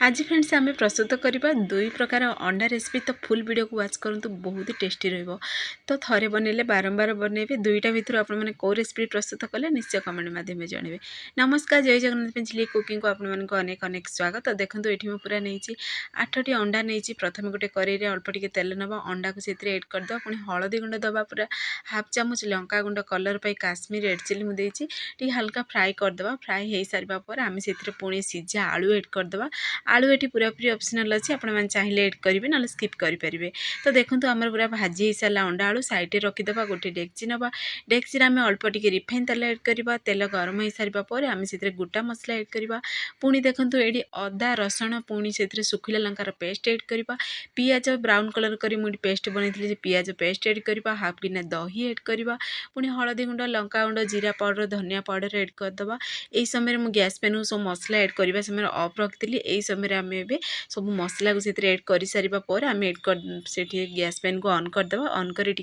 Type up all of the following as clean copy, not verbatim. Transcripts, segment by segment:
आज फ्रेंड्स आम प्रस्तुत करवा दुई प्रकार अंडा रेसिपी। तो फुल वीडियो को वाच करूँ बहुत ही टेस्टी रहिबो। तो थरे बनइले बारंबार बनइबे। दुईटा भितर आपण मैंने कौ रेसिपी प्रस्तुत कले निश्चय कमेंट माध्यम जानवे। नमस्कार, जय जगन्नाथ पेंसिली कुकिंग को आपण मानक अनेक अनेक स्वागत। देखो ये मुझे पूरा नहीं 8टी अंडा नहीं। प्रथम गोटे कड़े अल्प टे तेल नवा, अंडा को से एड करदे, पुणी हलदी गुंड दबा पूरा हाफ चामच, लंका गुंड कलर पाई काश्मीर रेड चिली मुझे हल्का फ्राए करदे। फ्राए हो सारा पर आम से पुणी सीझा आलू एड करदे। आलू ये पूरापूरी ऑप्शनल अच्छी, आपण मैंने चाहिए एड करेंगे ना स्किप करेंगे। तो देखो आमर पूरा भाजी हो सारा अंडा आलू साइड रखीदे। गोटे डेक्ची नवा, डेक्ची आम अल्प टे रिफाइन तेल एड करवा। तेल गरम हो सारा पर आम से गोटा मसला एड करवा। पुणी देखो ये अदा रसुण पुणी से सुखिला लंकार पेस्ट एड करवा। पियाज ब्राउन कलर कर मुझे पेस्ट बनई पियाज पेस्ट एड करवा। हाफ गिना दही एड करवा। पुणी हलदी गुंड, लंका गुंड, जीरा पाउडर, धनिया पाउडर एड करदे। यही समय मुझे गैस पेन सब मसला एड करवा समय अफ रखी। यही समय आम ए सब मसला को एड कर सारा पर आम एड कर गैस पेन को ऑन करदे। ऑन कर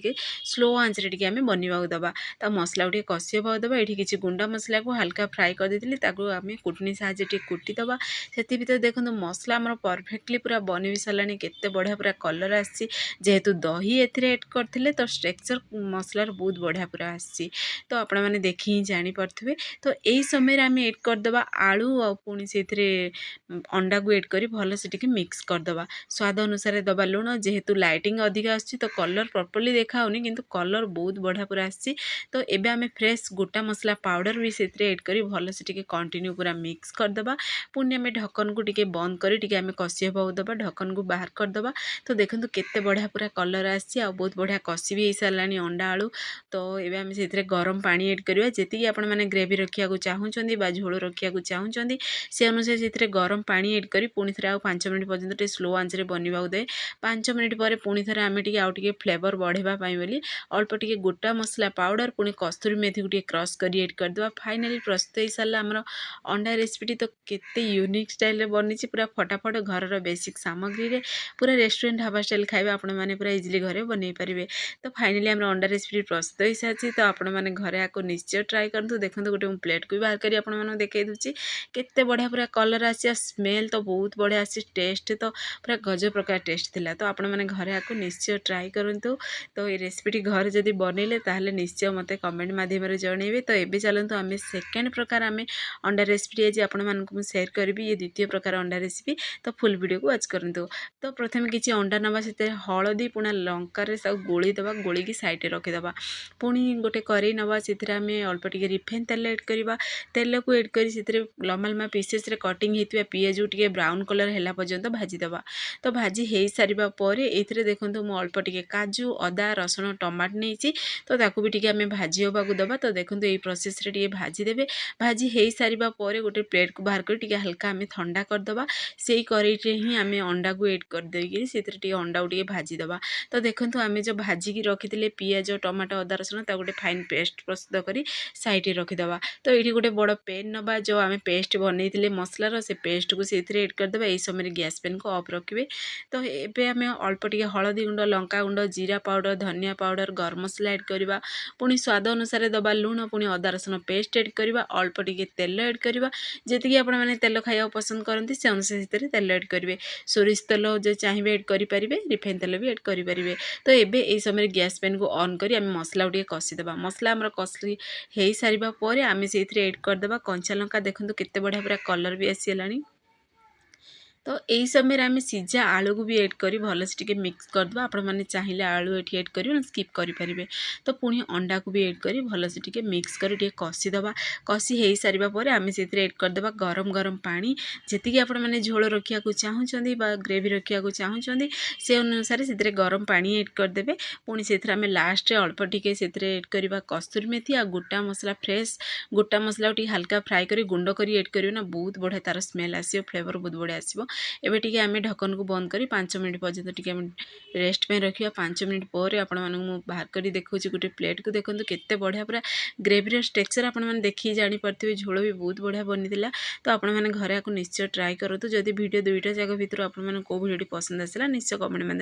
स्लो आंच रे आम बनवा दबा। तो मसला को कषिया दबा। ये किसी गुंडा मसला को हल्का फ्राए कर देती आम कुटनी साहाଯ୍य कुटीदबा। से भर देखो मसला आम परफेक्टली पूरा बन भी सारा केते बढ़िया पूरा कलर आसी। जेहेतु दही एड करते तो स्ट्रक्चर मसलार बहुत बढ़िया पूरा आसी। तो आपण मैंने देखी ही जानीपे। तो यही समय आम एड करदे आलू आ पुणी से अंडा को एड कर भल से मिक्स करदे। स्वाद अनुसार दबा लुण। जेहेतु लाइटिंग अधिक आसी तो कलर प्रॉपर्ली देखा होनी, किंतु कलर बहुत बढ़िया पूरा आसी। तो एबे आम फ्रेश गोटा मसला पाउडर भी से एड कर भल से कंटिन्यू पूरा मिक्स करदे। पुणी आम ढक्कन को बंद कर आम कषि होगा दबा। ढक्कन को बाहर करदे। तो देखो केते बढ़िया पूरा कलर आसी आ बहुत बढ़िया कषि भी हो सारा अंडा आलू। तो ये आम से गरम पानी एड करवा। जी आपण मैंने ग्रेवी रखा चाहूँगी बा झोल रखा चाहूँगी से अनुसार से गरम पानी एड कर पुणी थे 5 मिनट पर्यंत स्लो आंच रे बनवा दे। 5 मिनट पर पुणी थे आम टे फ्लेवर बढ़ावाई बोली अल्प टे गोटा मसला पाउडर पुणी कस्तूरी मेथी को क्रश कर एड करदे। फाइनाली प्रस्तुत हो सारा आमर अंडा रेसिपी। तो केते यूनिक स्टाइल बनी पूरा फटाफट घर बेसिक सामग्री रे पूरा रेस्टोरेंट ढाबा स्टाइल खाଇବା आपण मैंने पूरा इजिली घरे बनई पारे। तो फाइनाली आम अंडा रेसिपी प्रस्तुत हो सारी। तो आपण मैंने घरे आपको निश्चय ट्राए करूँ। देखो गोटे प्लेट को भी बाहर कर देखई दूसरी केते बढ़िया पूरा कलर आसी। स्मेल तो बहुत बढ़िया आसी। टेस्ट तो पूरा गजब प्रकार टेस्ट थिला। तो आपण मैंने घरे आपको निश्चय ट्राए करूँ। तो ये रेसिपी घर जदि बनइले ताहले निश्चय मते कमेंट माध्यम जनइबे। तो एबे चलतु आम सेकेंड प्रकार आम अंडा रेसिपी आज आपण मानकु शेयर करी। ये द्वितीय प्रकार अंडा रेसिपी। तो फुल वीडियो को वाच करंतु। तो प्रथम किसी अंडा नवा से हलदी पुणा लंकार सब गोली दबा। गोली की साइड रखीदबा। पुणी गोटे कड़े नवा से आम अल्प टे रिफाइन तेल एड करवा। तेल को एड कर लम्बा लम्बा पीसेस रे कटिंग होता पियाज टे ब्राउन कलर है पर्यंत भाजीदबा। तो भाजी हो सारा पर ये देखो मुझे अल्प टे काजू, अदा, रसुण, टमाट नहीं तो ताकू भी आम भाजी होगा दबा। तो देखो ये प्रोसेस रे भाजीदेवे। भाजी हो सारा पर गोटे प्लेट को बाहर कर हल्का आम ठंडा करदबा। से ही कड़े ही आम अंडा को एड कर देगी से अंडा को भाजीदबा। तो देखो आम जो भाजिकी रखी पियाज, टमाटो, अदा, रसुण गोटे फाइन पेस्ट प्रस्तुत कर साइड रखीदबा। तो ये गोटे बड़ पेन नवा जो आम पेस्ट बनई मसलार से पेस्ट को से एड करदे। यही समय गैस पेन को ऑफ रखिए। तो ये आम अल्प टे हलदी गुंड, लंका गुंड, जीरा पाउडर, धनिया पाउडर, गरम मसला एड करवा। पुणी स्वाद अनुसार दबा लुण। पुणी अदा रसुण पेस्ट एड करवा। अल्प टे तेल एड करवा। जी आपण मैंने तेल खाया पसंद करती से अनुसार से तेल एड करेंगे। सोरिष तेल जो चाहिए एड करेंगे, रिफाइन तेल भी एड करेंगे। तो ये समय गैस पेन को ऑन कर आम मसला को कषिदबा। मसला आम कषि हो सारा पर आम से एड करदे कंचा लंका। देखो केते बढ़िया पूरा कलर भी आसीगलानी। तो यही समय आम सीझा आलू को भी एड कर भल से मिक्स करदे। आपण मैंने चाहिए आलू ये एड कर स्किप करेंगे। तो पुणी अंडा को भी एड कर भल से मिक्स कर कषिदबा। कषि हो सारा पर आम से एड करदे गरम गरम पानी। जी आपण मैंने झोल रखा चाहूँगी ग्रेवी रखा चाहूँगी से अनुसार से गरम पानी एड करदे। पुणी से आम लास्ट अल्प टे से एड करवा कस्तूरी मेथी आ गोटा मसला फ्रेश गोटा मसला हल्का फ्राए कर गुंड कर एड कर ना बहुत बढ़िया तार स्मेल आसो। फ्लेवर बहुत बढ़िया आसो। एबे टिके आमे ढक्कन को बंद करी 5 मिनट पर्यंत टिके आमे रेस्ट में रखिया। 5 मिनट पर आपण मानू बाहर करी देखौची गोटे प्लेट को। देखंतु केते बढ़िया पूरा ग्रेवी रो टेक्सचर आपण माने देखि जानि परथिबे। झोल भी बहुत बढ़िया बनिथिला। तो आपण माने घरे आको निश्चय ट्राई करतु। जदि वीडियो दुईटा जगह भितर आपण माने को वीडियो पसंद आसिला निश्चय कमेंट में